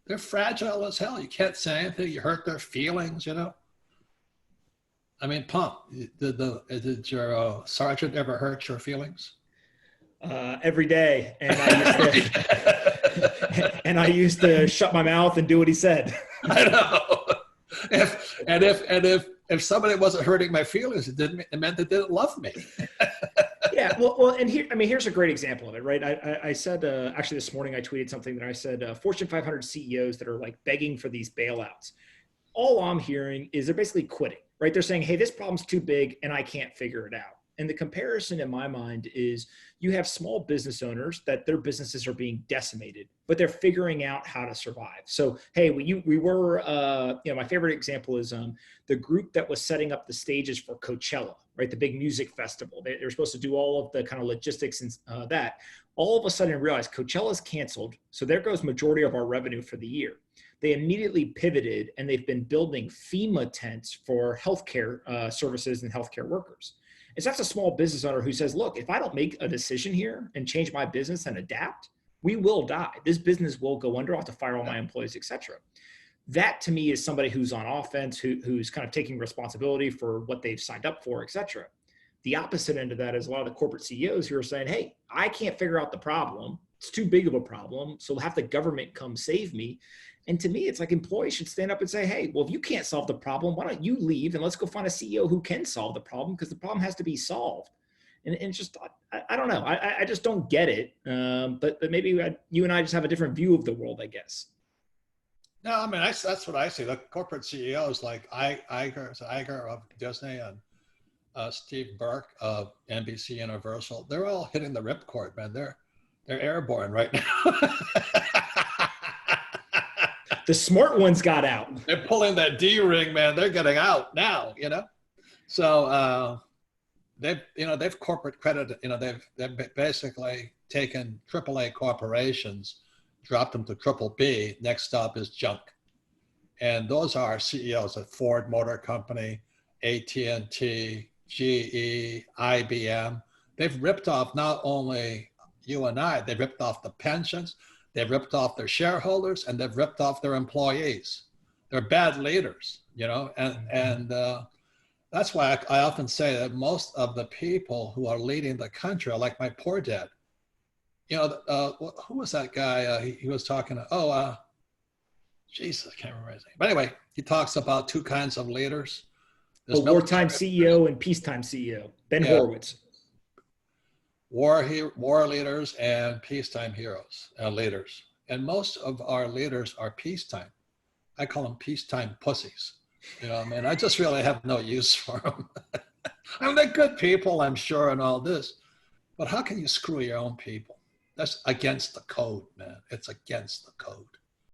they're fragile as hell. You can't say anything. You hurt their feelings, you know. I mean, Pomp, did your sergeant ever hurt your feelings? Every day, and I used to shut my mouth and do what he said. I know. If somebody wasn't hurting my feelings, it meant they didn't love me. Yeah, well, and here's a great example of it, right? I said, actually this morning I tweeted something that I said, Fortune 500 CEOs that are like begging for these bailouts. All I'm hearing is they're basically quitting, right? They're saying, hey, this problem's too big and I can't figure it out. And the comparison in my mind is you have small business owners that their businesses are being decimated, but they're figuring out how to survive. So, hey, we were, my favorite example is the group that was setting up the stages for Coachella, right? The big music festival. They're supposed to do all of the kind of logistics and that. All of a sudden realized Coachella's canceled. So there goes majority of our revenue for the year. They immediately pivoted and they've been building FEMA tents for healthcare services and healthcare workers. And so that's a small business owner who says, look, if I don't make a decision here and change my business and adapt, we will die. This business will go under. I'll have to fire all my employees, et cetera. That to me is somebody who's on offense, who's kind of taking responsibility for what they've signed up for, et cetera. The opposite end of that is a lot of the corporate CEOs who are saying, hey, I can't figure out the problem. It's too big of a problem. So we'll have the government come save me. And to me, it's like employees should stand up and say, hey, well, if you can't solve the problem, why don't you leave and let's go find a CEO who can solve the problem, because the problem has to be solved. And just, I don't know. I just don't get it. But maybe you and I just have a different view of the world, I guess. No, I mean, that's what I see. The corporate CEOs like Iger of Disney and Steve Burke of NBC Universal, they're all hitting the ripcord, man. They're airborne right now. The smart ones got out. They're pulling that D ring, man. They're getting out now, you know. So they've corporate credit. You know, they've basically taken AAA corporations, dropped them to triple B. Next stop is junk, and those are CEOs at Ford Motor Company, AT&T, GE, IBM. They've ripped off not only you and I. They've ripped off the pensions. They've ripped off their shareholders and they've ripped off their employees. They're bad leaders, you know, and that's why I often say that most of the people who are leading the country are like my poor dad. You know, who was that guy? He was talking, Jesus, I can't remember his name. But anyway, he talks about two kinds of leaders. There's wartime CEO and peacetime CEO, Ben Horowitz. War leaders and peacetime heroes, leaders. And most of our leaders are peacetime. I call them peacetime pussies. You know what I mean? I just really have no use for them. I mean, they're good people, I'm sure, and all this. But how can you screw your own people? That's against the code, man. It's against the code.